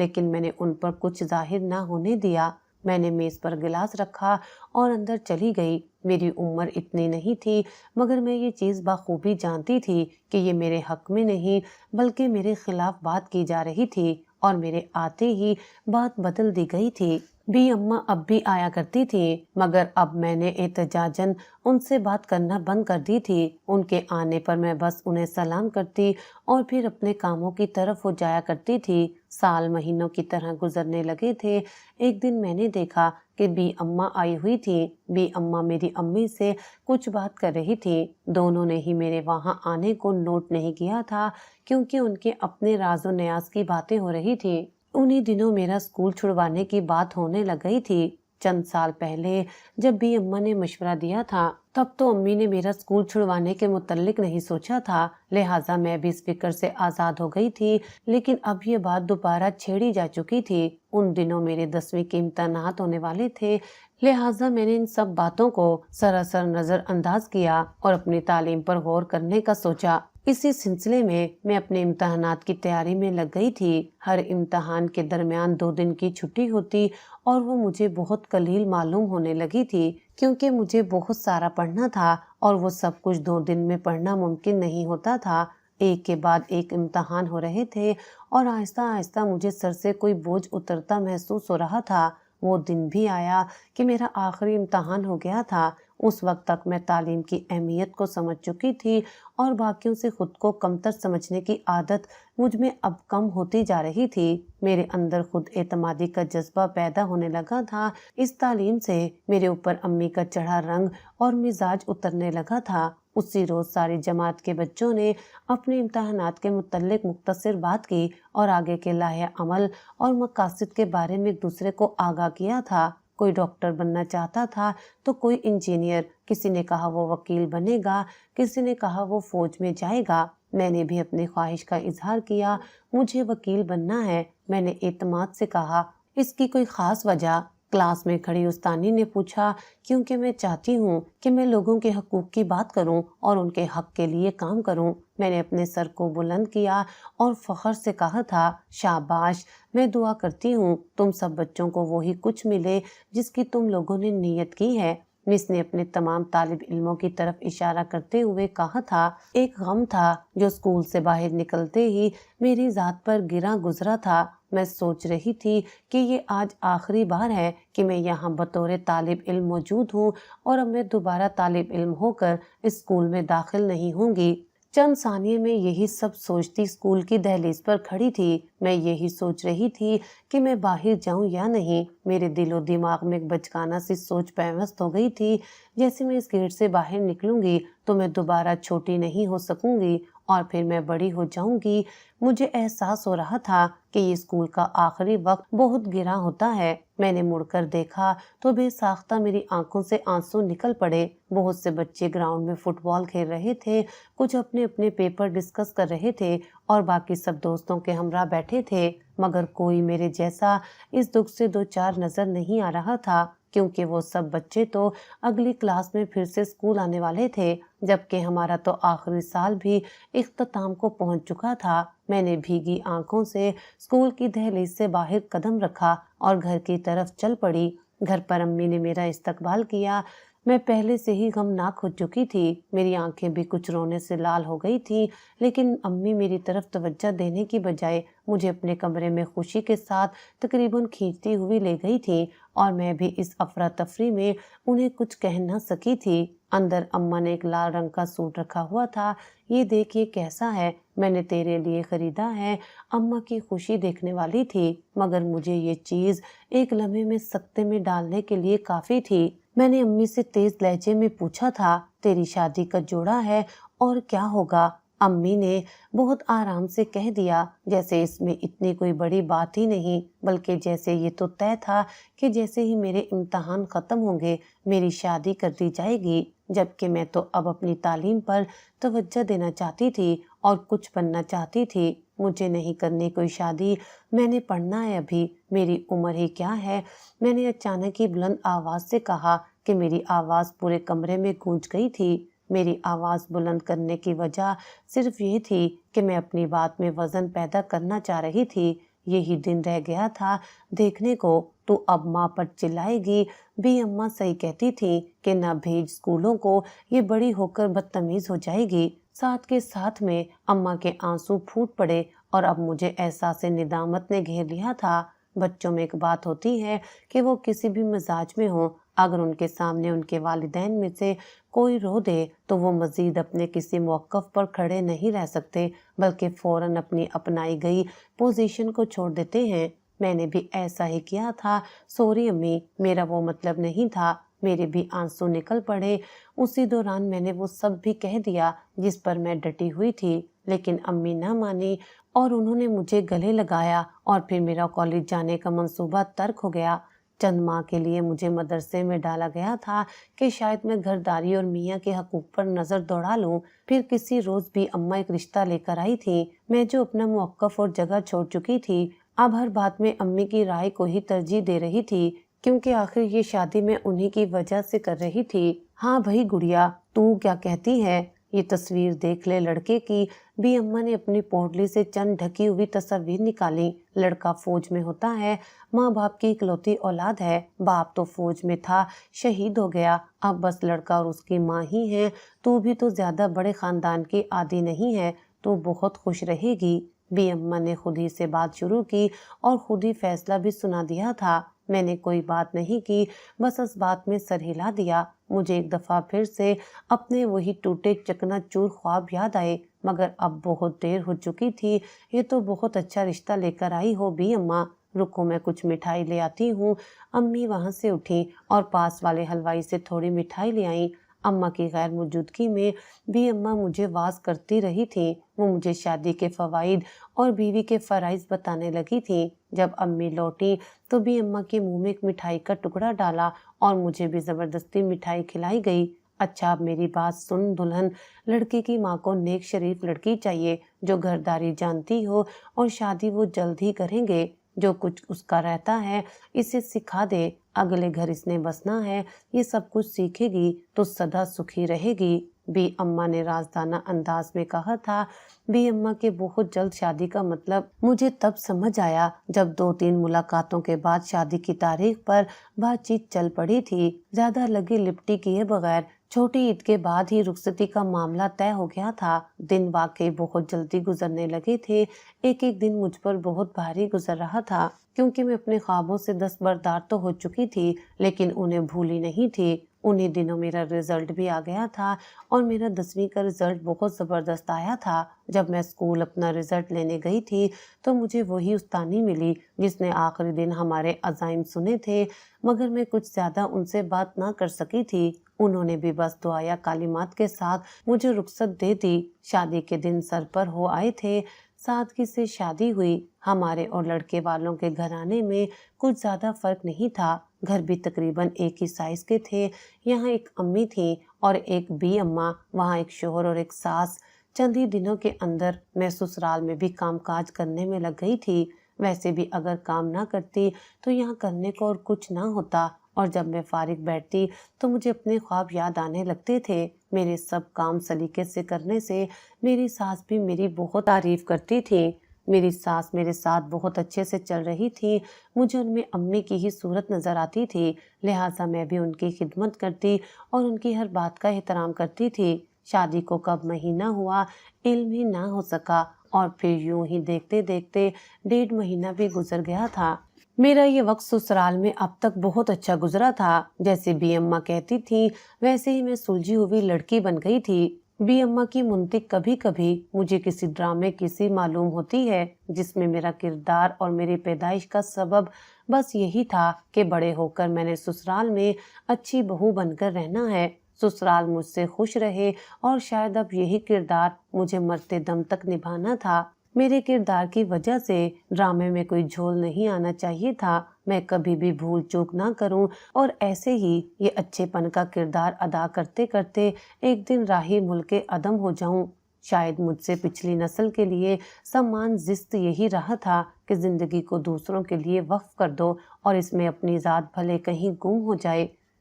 لیکن میں نے ان پر کچھ ظاہر نہ ہونے دیا۔ میں نے میز پر گلاس رکھا اور اندر چلی گئی۔ میری عمر اتنی نہیں تھی، مگر میں یہ چیز بخوبی جانتی تھی کہ یہ میرے حق میں نہیں بلکہ میرے خلاف بات کی جا رہی تھی، اور میرے آتے ہی بات بدل دی گئی تھی۔ اماں اب بھی آیا کرتی تھی، مگر اب میں نے احتجاجاً ان سے بات کرنا بند کر دی تھی۔ ان کے آنے پر میں بس انہیں سلام کرتی اور پھر اپنے کاموں کی طرف ہو جایا کرتی تھی۔ سال مہینوں کی طرح گزرنے لگے تھے۔ ایک دن میں نے دیکھا کہ اماں آئی ہوئی تھی۔ اماں میری امی سے کچھ بات کر رہی تھی۔ دونوں نے ہی میرے وہاں آنے کو نوٹ نہیں کیا تھا، کیونکہ ان کے اپنے راز و نیاز کی باتیں ہو رہی تھی۔ انہی دنوں میرا اسکول چھڑوانے کی بات ہونے لگ گئی تھی۔ چند سال پہلے جب اماں نے مشورہ دیا تھا، تب تو امی نے میرا اسکول چھڑوانے کے متعلق نہیں سوچا تھا، لہٰذا میں بھی اس فکر سے آزاد ہو گئی تھی۔ لیکن اب یہ بات دوبارہ چھیڑی جا چکی تھی۔ ان دنوں میرے 10ویں کے امتحانات ہونے والے تھے، لہٰذا میں نے ان سب باتوں کو سراسر نظر انداز کیا اور اپنی تعلیم پر غور کرنے کا سوچا۔ اسی سلسلے میں اپنے امتحانات کی تیاری میں لگ گئی تھی۔ ہر امتحان کے درمیان 2 دن کی چھٹی ہوتی اور وہ مجھے بہت قلیل معلوم ہونے لگی تھی، کیونکہ مجھے بہت سارا پڑھنا تھا اور وہ سب کچھ 2 دن میں پڑھنا ممکن نہیں ہوتا تھا۔ ایک کے بعد ایک امتحان ہو رہے تھے اور آہستہ آہستہ مجھے سر سے کوئی بوجھ اترتا محسوس ہو رہا تھا۔ وہ دن بھی آیا کہ میرا آخری امتحان ہو گیا تھا۔ اس وقت تک میں تعلیم کی اہمیت کو سمجھ چکی تھی اور باقیوں سے خود کو کمتر سمجھنے کی عادت مجھ میں اب کم ہوتی جا رہی تھی۔ میرے اندر خود اعتمادی کا جذبہ پیدا ہونے لگا تھا۔ اس تعلیم سے میرے اوپر امی کا چڑھا رنگ اور مزاج اترنے لگا تھا۔ اسی روز ساری جماعت کے بچوں نے اپنے امتحانات کے متعلق مختصر بات کی اور آگے کے لائحہ عمل اور مقاصد کے بارے میں ایک دوسرے کو آگاہ کیا تھا۔ کوئی ڈاکٹر بننا چاہتا تھا تو کوئی انجینئر، کسی نے کہا وہ وکیل بنے گا، کسی نے کہا وہ فوج میں جائے گا۔ میں نے بھی اپنی خواہش کا اظہار کیا، مجھے وکیل بننا ہے۔ میں نے اعتماد سے کہا، اس کی کوئی خاص وجہ؟ کلاس میں کھڑی استانی نے پوچھا۔ کیونکہ میں چاہتی ہوں کہ میں لوگوں کے حقوق کی بات کروں اور ان کے حق کے لیے کام کروں۔ میں نے اپنے سر کو بلند کیا اور فخر سے کہا تھا، شاباش، میں دعا کرتی ہوں تم سب بچوں کو وہی کچھ ملے جس کی تم لوگوں نے نیت کی ہے۔ مس نے اپنے تمام طالب علموں کی طرف اشارہ کرتے ہوئے کہا تھا، ایک غم تھا جو اسکول سے باہر نکلتے ہی میری ذات پر گرا گزرا تھا۔ میں سوچ رہی تھی کہ یہ آج آخری بار ہے کہ میں یہاں بطور طالب علم موجود ہوں اور اب میں دوبارہ طالب علم ہو کر اسکول میں داخل نہیں ہوں گی۔ چند ثانیے میں یہی سب سوچتی اسکول کی دہلیز پر کھڑی تھی۔ میں یہی سوچ رہی تھی کہ میں باہر جاؤں یا نہیں۔ میرے دل و دماغ میں ایک بچکانہ سی سوچ پیوست ہو گئی تھی، جیسے میں اس گیٹ سے باہر نکلوں گی تو میں دوبارہ چھوٹی نہیں ہو سکوں گی اور پھر میں بڑی ہو جاؤں گی۔ مجھے احساس ہو رہا تھا کہ یہ اسکول کا آخری وقت بہت گراں ہوتا ہے۔ میں نے مڑ کر دیکھا تو بے ساختہ میری آنکھوں سے آنسو نکل پڑے۔ بہت سے بچے گراؤنڈ میں فٹ بال کھیل رہے تھے، کچھ اپنے اپنے پیپر ڈسکس کر رہے تھے اور باقی سب دوستوں کے ہمراہ بیٹھے تھے، مگر کوئی میرے جیسا اس دکھ سے دوچار نظر نہیں آ رہا تھا، کیونکہ وہ سب بچے تو اگلی کلاس میں پھر سے اسکول آنے والے تھے، جبکہ ہمارا تو آخری سال بھی اختتام کو پہنچ چکا تھا۔ میں نے بھیگی آنکھوں سے اسکول کی دہلیز سے باہر قدم رکھا اور گھر کی طرف چل پڑی۔ گھر پر امی نے میرا استقبال کیا۔ میں پہلے سے ہی غمناک ہو چکی تھی، میری آنکھیں بھی کچھ رونے سے لال ہو گئی تھی، لیکن امی میری طرف توجہ دینے کی بجائے مجھے اپنے کمرے میں خوشی کے ساتھ تقریباً کھینچتی ہوئی لے گئی تھی، اور میں بھی اس افراتفری میں انہیں کچھ کہہ نہ سکی تھی۔ اندر اماں نے ایک لال رنگ کا سوٹ رکھا ہوا تھا۔ یہ دیکھ، یہ کیسا ہے؟ میں نے تیرے لیے خریدا ہے۔ اماں کی خوشی دیکھنے والی تھی، مگر مجھے یہ چیز ایک لمحے میں سکتے میں ڈالنے کے لیے کافی تھی۔ میں نے امی سے تیز لہجے میں پوچھا تھا، تیری شادی کا جوڑا ہے اور کیا ہوگا؟ امی نے بہت آرام سے کہہ دیا، جیسے اس میں اتنی کوئی بڑی بات ہی نہیں، بلکہ جیسے یہ تو طے تھا کہ جیسے ہی میرے امتحان ختم ہوں گے میری شادی کر دی جائے گی، جبکہ میں تو اب اپنی تعلیم پر توجہ دینا چاہتی تھی اور کچھ بننا چاہتی تھی۔ مجھے نہیں کرنی کوئی شادی، میں نے پڑھنا ہے ابھی، میری عمر ہی کیا ہے؟ میں نے اچانک ہی بلند آواز سے کہا کہ میری آواز پورے کمرے میں گونج گئی تھی۔ میری آواز بلند کرنے کی وجہ صرف یہ تھی کہ میں اپنی بات میں وزن پیدا کرنا چاہ رہی تھی۔ یہی دن رہ گیا تھا دیکھنے کو۔ تو اب ماں پر چلائے گی، بھی اماں صحیح کہتی تھی کہ نہ بھیج اسکولوں کو، یہ بڑی ہو کر بدتمیز ہو جائے گی۔ ساتھ کے ساتھ میں اماں کے آنسو پھوٹ پڑے اور اب مجھے احساس ندامت نے گھیر لیا تھا۔ بچوں میں ایک بات ہوتی ہے کہ وہ کسی بھی مزاج میں ہوں، اگر ان کے سامنے ان کے والدین میں سے کوئی رو دے تو وہ مزید اپنے کسی موقف پر کھڑے نہیں رہ سکتے، بلکہ فوراً اپنی اپنائی گئی پوزیشن کو چھوڑ دیتے ہیں۔ میں نے بھی ایسا ہی کیا تھا۔ سوری امی، میرا وہ مطلب نہیں تھا۔ میرے بھی آنسو نکل پڑے۔ اسی دوران میں نے وہ سب بھی کہہ دیا جس پر میں ڈٹی ہوئی تھی، لیکن امی نہ مانی اور انہوں نے مجھے گلے لگایا اور پھر میرا کالج جانے کا منصوبہ ترک ہو گیا۔ چند ماہ کے لیے مجھے مدرسے میں ڈالا گیا تھا کہ شاید میں گھرداری اور میاں کے حقوق پر نظر دوڑا لوں۔ پھر کسی روز بھی اماں ایک رشتہ لے کر آئی تھی، میں جو اپنا موقف اور جگہ چھوڑ چکی تھی، اب ہر بات میں امی کی رائے کو ہی ترجیح دے رہی تھی، کیونکہ آخر یہ شادی میں انہی کی وجہ سے کر رہی تھی۔ ہاں بھائی گڑیا، تو کیا کہتی ہے؟ یہ تصویر دیکھ لے لڑکے کی۔ بھی اماں نے اپنی پوٹلی سے چند ڈھکی ہوئی تصاویر نکالی۔ لڑکا فوج میں ہوتا ہے، ماں باپ کی اکلوتی اولاد ہے۔ باپ تو فوج میں تھا، شہید ہو گیا، اب بس لڑکا اور اس کی ماں ہی ہیں۔ تو بھی تو زیادہ بڑے خاندان کی عادی نہیں ہے، تو بہت خوش رہے گی۔ بھی اماں نے خود ہی سے بات شروع کی اور خود ہی فیصلہ بھی سنا دیا تھا۔ میں نے کوئی بات نہیں کی، بس اس بات میں سر ہلا دیا۔ مجھے ایک دفعہ پھر سے اپنے وہی ٹوٹے چکنا چور خواب یاد آئے، مگر اب بہت دیر ہو چکی تھی۔ یہ تو بہت اچھا رشتہ لے کر آئی ہو بھی اماں، رکو میں کچھ مٹھائی لے آتی ہوں۔ امی وہاں سے اٹھی اور پاس والے حلوائی سے تھوڑی مٹھائی لے آئیں۔ اماں کی غیر موجودگی میں بھی اماں مجھے واز کرتی رہی تھی۔ وہ مجھے شادی کے فوائد اور بیوی کے فرائض بتانے لگی تھی۔ جب امی لوٹی تو بھی اماں کے منہ میں ایک مٹھائی کا ٹکڑا ڈالا اور مجھے بھی زبردستی مٹھائی کھلائی گئی۔ اچھا اب میری بات سن دلہن، لڑکی کی ماں کو نیک شریف لڑکی چاہیے جو گھرداری جانتی ہو، اور شادی وہ جلد ہی کریں گے۔ جو کچھ اس کا رہتا ہے اسے سکھا دے، اگلے گھر اس نے بسنا ہے، یہ سب کچھ سیکھے گی تو سدا سکھی رہے گی۔ بھی اماں نے رازدانہ انداز میں کہا تھا۔ بھی اماں کے بہت جلد شادی کا مطلب مجھے تب سمجھ آیا جب 2-3 ملاقاتوں کے بعد شادی کی تاریخ پر بات چیت چل پڑی تھی۔ زیادہ لگی لپٹی کیے بغیر چھوٹی عید کے بعد ہی رخصتی کا معاملہ طے ہو گیا تھا۔ دن واقعی بہت جلدی گزرنے لگے تھے۔ ایک ایک دن مجھ پر بہت بھاری گزر رہا تھا، کیونکہ میں اپنے خوابوں سے دستبردار تو ہو چکی تھی، لیکن انہیں بھولی نہیں تھی۔ انہی دنوں میرا رزلٹ بھی آ گیا تھا اور میرا 10ویں کا رزلٹ بہت زبردست آیا تھا۔ جب میں اسکول اپنا رزلٹ لینے گئی تھی تو مجھے وہی استانی ملی جس نے آخری دن ہمارے عزائم سنے تھے، مگر میں کچھ زیادہ ان سے بات نہ کر سکی تھی۔ انہوں نے بھی بس دعایا کلمات کے ساتھ مجھے رخصت دے دی۔ شادی کے دن سر پر ہو آئے تھے۔ سادگی سے شادی ہوئی۔ ہمارے اور لڑکے والوں کے گھرانے میں کچھ زیادہ فرق نہیں تھا، گھر بھی تقریباً ایک ہی سائز کے تھے۔ یہاں ایک امی تھی اور ایک بھی اماں، وہاں ایک شوہر اور ایک ساس۔ چند ہی دنوں کے اندر میں سسرال میں بھی کام کاج کرنے میں لگ گئی تھی۔ ویسے بھی اگر کام نہ کرتی تو یہاں کرنے کو اور کچھ نہ ہوتا، اور جب میں فارغ بیٹھتی تو مجھے اپنے خواب یاد آنے لگتے تھے۔ میرے سب کام سلیقے سے کرنے سے میری ساس بھی میری بہت تعریف کرتی تھی۔ میری ساس میرے ساتھ بہت اچھے سے چل رہی تھی، مجھے ان میں امی کی ہی صورت نظر آتی تھی، لہٰذا میں بھی ان کی خدمت کرتی اور ان کی ہر بات کا احترام کرتی تھی۔ شادی کو کب مہینہ ہوا علم ہی نہ ہو سکا، اور پھر یوں ہی دیکھتے دیکھتے 1.5 مہینہ بھی گزر گیا تھا۔ میرا یہ وقت سسرال میں اب تک بہت اچھا گزرا تھا۔ جیسے بھی اماں کہتی تھی ویسے ہی میں سلجھی ہوئی لڑکی بن گئی تھی۔ بھی اماں کی منطق کبھی کبھی مجھے کسی ڈرامے کی سی معلوم ہوتی ہے، جس میں میرا کردار اور میری پیدائش کا سبب بس یہی تھا کہ بڑے ہو کر میں نے سسرال میں اچھی بہو بن کر رہنا ہے، سسرال مجھ سے خوش رہے، اور شاید اب یہی کردار مجھے مرتے دم تک نبھانا تھا۔ میرے کردار کی وجہ سے ڈرامے میں کوئی جھول نہیں آنا چاہیے تھا، میں کبھی بھی بھول چوک نہ کروں، اور ایسے ہی یہ اچھے پن کا کردار ادا کرتے کرتے ایک دن راہی ملک عدم ہو جاؤں۔ شاید مجھ سے پچھلی نسل کے لیے سمان زیست یہی رہا تھا کہ زندگی کو دوسروں کے لیے وقف کر دو اور اس میں اپنی ذات بھلے کہیں گم ہو جائے۔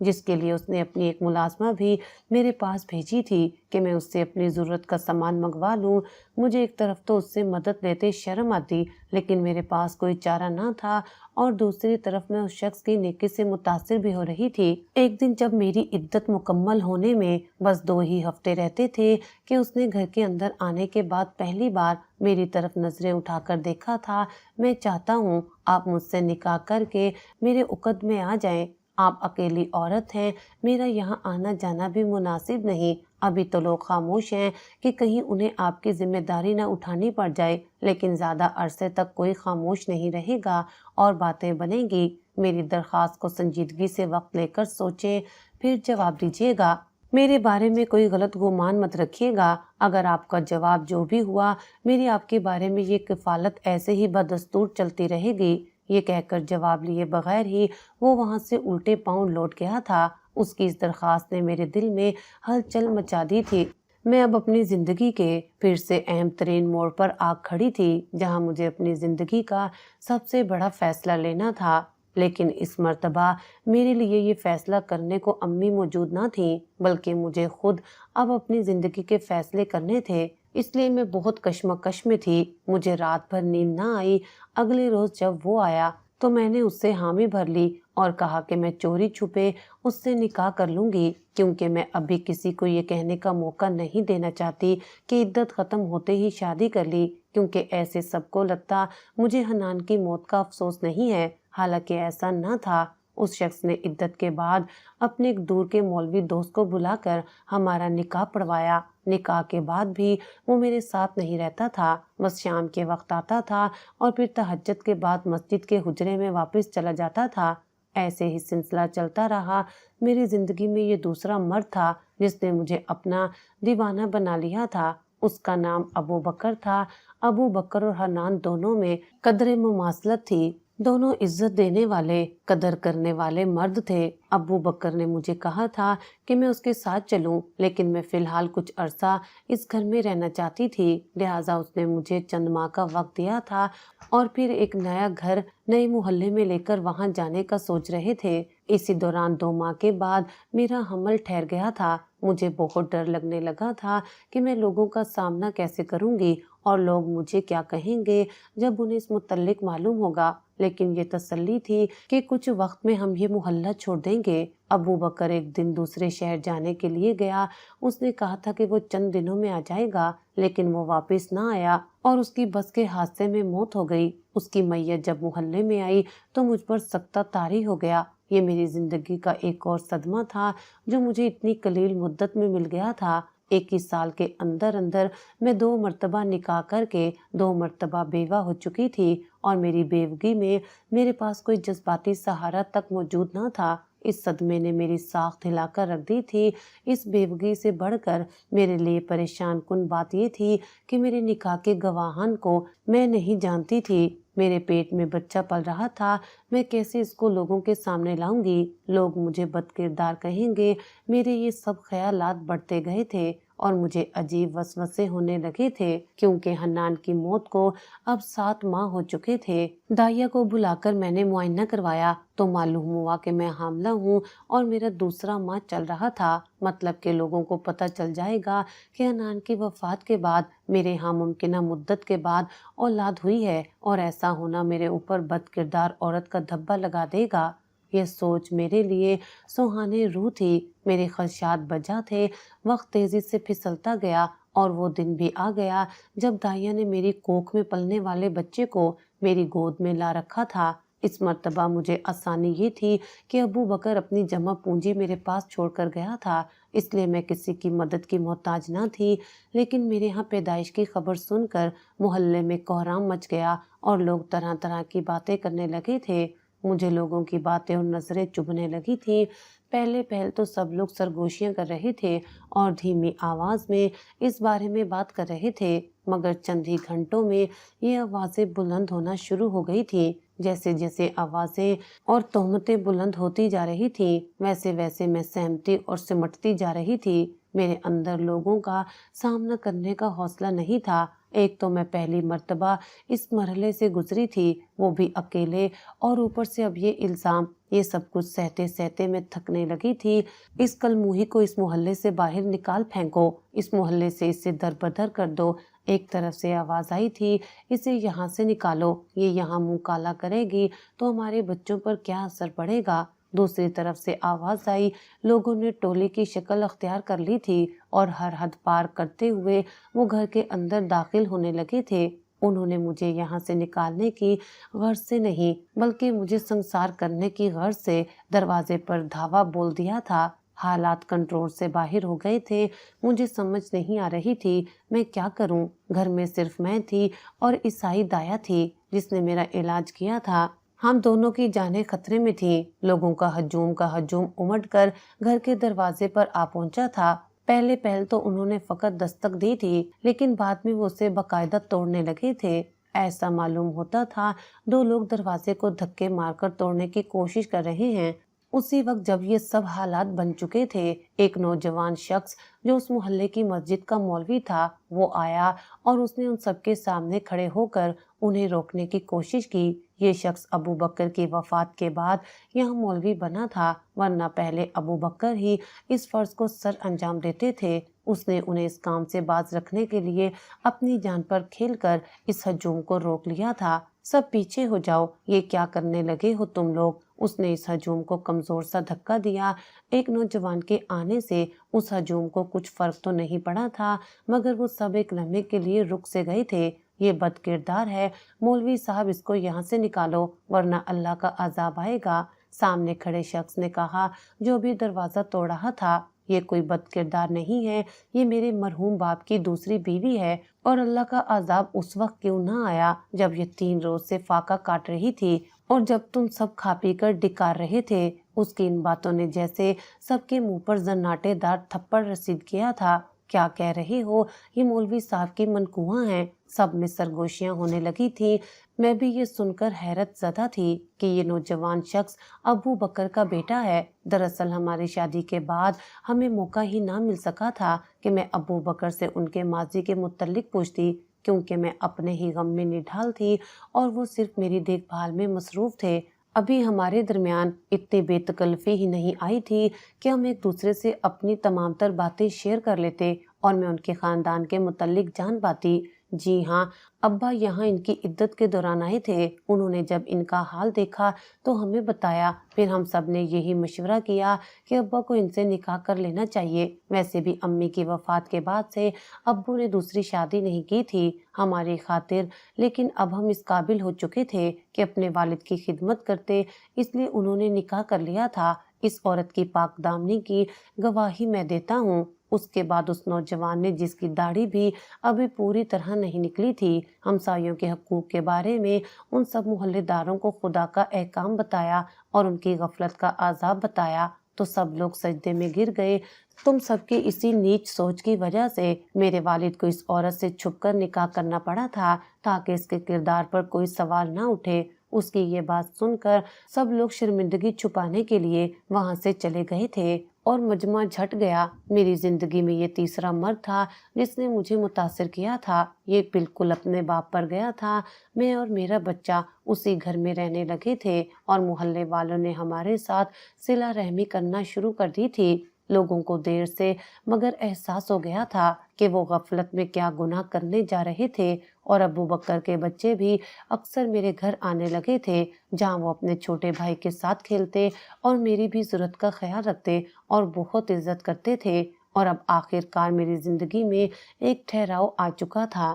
جس کے لیے اس نے اپنی ایک ملازمہ بھی میرے پاس بھیجی تھی کہ میں اس سے اپنی ضرورت کا سامان منگوا لوں۔ مجھے ایک طرف تو اس سے مدد لیتے شرم آتی، لیکن میرے پاس کوئی چارہ نہ تھا، اور دوسری طرف میں اس شخص کی نیکی سے متاثر بھی ہو رہی تھی۔ ایک دن جب میری عدت مکمل ہونے میں بس 2 ہی ہفتے رہتے تھے کہ اس نے گھر کے اندر آنے کے بعد پہلی بار میری طرف نظریں اٹھا کر دیکھا تھا۔ میں چاہتا ہوں آپ مجھ سے نکاح کر کے میرے عقد میں آ جائیں۔ آپ اکیلی عورت ہیں، میرا یہاں آنا جانا بھی مناسب نہیں۔ ابھی تو لوگ خاموش ہیں کہ کہیں انہیں آپ کی ذمہ داری نہ اٹھانی پڑ جائے، لیکن زیادہ عرصے تک کوئی خاموش نہیں رہے گا اور باتیں بنیں گی۔ میری درخواست کو سنجیدگی سے وقت لے کر سوچیں، پھر جواب دیجیے گا۔ میرے بارے میں کوئی غلط گمان مت رکھیے گا۔ اگر آپ کا جواب جو بھی ہوا، میری آپ کے بارے میں یہ کفالت ایسے ہی بدستور چلتی رہے گی۔ یہ کہہ کر جواب لیے بغیر ہی وہ وہاں سے الٹے پاؤں لوٹ گیا تھا۔ اس کی اس درخواست نے میرے دل میں ہلچل مچا دی تھی۔ میں اب اپنی زندگی کے پھر سے اہم ترین موڑ پر آ کھڑی تھی، جہاں مجھے اپنی زندگی کا سب سے بڑا فیصلہ لینا تھا۔ لیکن اس مرتبہ میرے لیے یہ فیصلہ کرنے کو امی موجود نہ تھیں، بلکہ مجھے خود اب اپنی زندگی کے فیصلے کرنے تھے۔ اس لیے میں بہت کشمکش میں تھی۔ مجھے رات بھر نیند نہ آئی۔ اگلے روز جب وہ آیا تو میں نے اس سے حامی بھر لی اور کہا کہ میں چوری چھپے اس سے نکاح کر لوں گی، کیونکہ میں ابھی کسی کو یہ کہنے کا موقع نہیں دینا چاہتی کہ عدت ختم ہوتے ہی شادی کر لی، کیونکہ ایسے سب کو لگتا مجھے حنان کی موت کا افسوس نہیں ہے، حالانکہ ایسا نہ تھا۔ اس شخص نے عدت کے بعد اپنے ایک دور کے مولوی دوست کو بلا کر ہمارا نکاح پڑھوایا۔ نکاح کے بعد بھی وہ میرے ساتھ نہیں رہتا تھا، بس شام کے وقت آتا تھا اور پھر تہجد کے بعد مسجد کے حجرے میں واپس چلا جاتا تھا۔ ایسے ہی سلسلہ چلتا رہا۔ میری زندگی میں یہ دوسرا مرد تھا جس نے مجھے اپنا دیوانہ بنا لیا تھا۔ اس کا نام ابو بکر تھا۔ ابو بکر اور حنان دونوں میں قدر مماثلت تھی۔ دونوں عزت دینے والے، قدر کرنے والے مرد تھے۔ ابو بکر نے مجھے کہا تھا کہ میں اس کے ساتھ چلوں، لیکن میں فی الحال کچھ عرصہ اس گھر میں رہنا چاہتی تھی، لہٰذا اس نے مجھے چند ماہ کا وقت دیا تھا اور پھر ایک نیا گھر نئے محلے میں لے کر وہاں جانے کا سوچ رہے تھے۔ اسی دوران 2 ماہ کے بعد میرا حمل ٹھہر گیا تھا۔ مجھے بہت ڈر لگنے لگا تھا کہ میں لوگوں کا سامنا کیسے کروں گی اور لوگ مجھے کیا کہیں گے جب انہیں اس متعلق معلوم ہوگا، لیکن یہ تسلی تھی کہ کچھ وقت میں ہم یہ محلہ چھوڑ دیں گے۔ ابو بکر ایک دن دوسرے شہر جانے کے لیے گیا۔ اس نے کہا تھا کہ وہ چند دنوں میں آ جائے گا، لیکن وہ واپس نہ آیا اور اس کی بس کے حادثے میں موت ہو گئی۔ اس کی میت جب محلے میں آئی تو مجھ پر سکتہ طاری ہو گیا۔ یہ میری زندگی کا ایک اور صدمہ تھا جو مجھے اتنی قلیل مدت میں مل گیا تھا۔ 1 ہی سال کے اندر میں 2 مرتبہ نکاح کر کے 2 مرتبہ بیوہ ہو چکی تھی، اور میری بیوگی میں میرے پاس کوئی جذباتی سہارا تک موجود نہ تھا۔ اس صدمے نے میری ساخت ہلا کر رکھ دی تھی۔ اس بیوگی سے بڑھ کر میرے لیے پریشان کن بات یہ تھی کہ میرے نکاح کے گواہان کو میں نہیں جانتی تھی۔ میرے پیٹ میں بچہ پل رہا تھا، میں کیسے اس کو لوگوں کے سامنے لاؤں گی؟ لوگ مجھے بد کردار کہیں گے۔ میرے یہ سب خیالات بڑھتے گئے تھے اور مجھے عجیب وسوسے ہونے لگے تھے، کیونکہ حنان کی موت کو اب 7 ماہ ہو چکے تھے۔ دائیا کو بلا کر میں نے معائنہ کروایا تو معلوم ہوا کہ میں حاملہ ہوں اور میرا دوسرا ماہ چل رہا تھا، مطلب کہ لوگوں کو پتہ چل جائے گا کہ حنان کی وفات کے بعد میرے ہاں ممکنہ مدت کے بعد اولاد ہوئی ہے، اور ایسا ہونا میرے اوپر بد کردار عورت کا دھبا لگا دے گا۔ یہ سوچ میرے لیے سوہانے روح تھی۔ میرے خدشات بجا تھے۔ وقت تیزی سے پھسلتا گیا اور وہ دن بھی آ گیا جب دائیا نے میری کوکھ میں پلنے والے بچے کو میری گود میں لا رکھا تھا۔ اس مرتبہ مجھے آسانی یہ تھی کہ ابو بکر اپنی جمع پونجی میرے پاس چھوڑ کر گیا تھا، اس لیے میں کسی کی مدد کی محتاج نہ تھی۔ لیکن میرے ہاں پیدائش کی خبر سن کر محلے میں کوہرام مچ گیا اور لوگ طرح طرح کی باتیں کرنے لگے تھے۔ مجھے لوگوں کی باتیں اور نظریں چبھنے لگی تھیں۔ پہل تو سب لوگ سرگوشیاں کر رہے تھے اور دھیمی آواز میں اس بارے میں بات کر رہے تھے، مگر چند ہی گھنٹوں میں یہ آوازیں بلند ہونا شروع ہو گئی تھیں۔ جیسے جیسے آوازیں اور تہمتیں بلند ہوتی جا رہی تھیں، ویسے ویسے میں سہمتی اور سمٹتی جا رہی تھی۔ میرے اندر لوگوں کا سامنا کرنے کا حوصلہ نہیں تھا، ایک تو میں پہلی مرتبہ اس مرحلے سے گزری تھی، وہ بھی اکیلے، اور اوپر سے اب یہ الزام، یہ سب کچھ سہتے سہتے میں تھکنے لگی تھی۔ اس کل موہی کو اس محلے سے باہر نکال پھینکو، اس محلے سے اسے در بدر کر دو۔ ایک طرف سے آواز آئی تھی، اسے یہاں سے نکالو، یہ یہاں منہ کالا کرے گی تو ہمارے بچوں پر کیا اثر پڑے گا۔ دوسری طرف سے آواز آئی، لوگوں نے ٹولے کی شکل اختیار کر لی تھی اور ہر حد پار کرتے ہوئے وہ گھر کے اندر داخل ہونے لگے تھے۔ انہوں نے مجھے یہاں سے نکالنے کی غرض سے نہیں بلکہ مجھے سنسار کرنے کی غرض سے دروازے پر دھاوا بول دیا تھا۔ حالات کنٹرول سے باہر ہو گئے تھے، مجھے سمجھ نہیں آ رہی تھی میں کیا کروں۔ گھر میں صرف میں تھی اور عیسائی دایا تھی جس نے میرا علاج کیا تھا۔ ہم دونوں کی جانیں خطرے میں تھیں۔ لوگوں کا ہجوم امٹ کر گھر کے دروازے پر آ پہنچا تھا۔ پہل تو انہوں نے فقط دستک دی تھی، لیکن بعد میں وہ اسے باقاعدہ توڑنے لگے تھے۔ ایسا معلوم ہوتا تھا 2 لوگ دروازے کو دھکے مار کر توڑنے کی کوشش کر رہے ہیں۔ اسی وقت جب یہ سب حالات بن چکے تھے، ایک نوجوان شخص جو اس محلے کی مسجد کا مولوی تھا، وہ آیا اور اس نے ان سب کے سامنے کھڑے ہو کر انہیں روکنے کی کوشش کی۔ یہ شخص ابو بکر کی وفات کے بعد یہاں مولوی بنا تھا، ورنہ پہلے ابو بکر ہی اس فرض کو سر انجام دیتے تھے۔ اس نے انہیں اس کام سے باز رکھنے کے لیے اپنی جان پر کھیل کر اس ہجوم کو روک لیا تھا۔ سب پیچھے ہو جاؤ، یہ کیا کرنے لگے ہو تم لوگ؟ اس نے اس ہجوم کو کمزور سا دھکا دیا۔ ایک نوجوان کے آنے سے اس ہجوم کو کچھ فرق تو نہیں پڑا تھا، مگر وہ سب ایک لمحے کے لیے رک سے گئے تھے۔ یہ بد کردار ہے، مولوی صاحب اس کو یہاں سے نکالو ورنہ اللہ کا عذاب آئے گا۔ سامنے کھڑے شخص نے کہا جو بھی دروازہ توڑ رہا تھا، یہ کوئی بد کردار نہیں ہے، یہ میرے مرحوم باپ کی دوسری بیوی ہے، اور اللہ کا عذاب اس وقت کیوں نہ آیا جب یہ 3 روز سے فاقہ کاٹ رہی تھی اور جب تم سب کھا پی کر ڈکار رہے تھے۔ اس کی ان باتوں نے جیسے سب کے منہ پر زناٹے دار تھپڑ رسید کیا تھا۔ کیا کہہ رہے ہو، یہ مولوی صاحب کی منکوہاں ہیں۔ سب میں سرگوشیاں ہونے لگی تھی۔ میں بھی یہ سن کر حیرت زدہ تھی کہ یہ نوجوان شخص ابو بکر کا بیٹا ہے۔ دراصل ہماری شادی کے بعد ہمیں موقع ہی نہ مل سکا تھا کہ میں ابو بکر سے ان کے ماضی کے متعلق پوچھتی، کیونکہ میں اپنے ہی غم میں نڈھال تھی اور وہ صرف میری دیکھ بھال میں مصروف تھے۔ ابھی ہمارے درمیان اتنی بے تکلفی ہی نہیں آئی تھی کہ ہم ایک دوسرے سے اپنی تمام تر باتیں شیئر کر لیتے اور میں ان کے خاندان کے متعلق جان پاتی۔ جی ہاں، ابا یہاں ان کی عدت کے دوران آئے تھے۔ انہوں نے جب ان کا حال دیکھا تو ہمیں بتایا، پھر ہم سب نے یہی مشورہ کیا کہ ابا کو ان سے نکاح کر لینا چاہیے۔ ویسے بھی امی کی وفات کے بعد سے ابو نے دوسری شادی نہیں کی تھی ہماری خاطر، لیکن اب ہم اس قابل ہو چکے تھے کہ اپنے والد کی خدمت کرتے، اس لیے انہوں نے نکاح کر لیا تھا۔ اس عورت کی پاک دامنی کی گواہی میں دیتا ہوں۔ اس کے بعد اس نوجوان نے، جس کی داڑھی بھی ابھی پوری طرح نہیں نکلی تھی، ہمسایوں کے حقوق کے بارے میں ان سب محلے داروں کو خدا کا احکام بتایا اور ان کی غفلت کا عذاب بتایا تو سب لوگ سجدے میں گر گئے۔ تم سب کی اسی نیچ سوچ کی وجہ سے میرے والد کو اس عورت سے چھپ کر نکاح کرنا پڑا تھا تاکہ اس کے کردار پر کوئی سوال نہ اٹھے۔ اس کی یہ بات سن کر سب لوگ شرمندگی چھپانے کے لیے وہاں سے چلے گئے تھے اور مجمع جھٹ گیا۔ میری زندگی میں یہ تیسرا مرد تھا جس نے مجھے متاثر کیا تھا۔ یہ بالکل اپنے باپ پر گیا تھا۔ میں اور میرا بچہ اسی گھر میں رہنے لگے تھے اور محلے والوں نے ہمارے ساتھ صلہ رحمی کرنا شروع کر دی تھی۔ لوگوں کو دیر سے مگر احساس ہو گیا تھا کہ وہ غفلت میں کیا گناہ کرنے جا رہے تھے، اور ابو بکر کے بچے بھی اکثر میرے گھر آنے لگے تھے جہاں وہ اپنے چھوٹے بھائی کے ساتھ کھیلتے اور میری بھی ضرورت کا خیال رکھتے اور بہت عزت کرتے تھے۔ اور اب آخر کار میری زندگی میں ایک ٹھہراؤ آ چکا تھا۔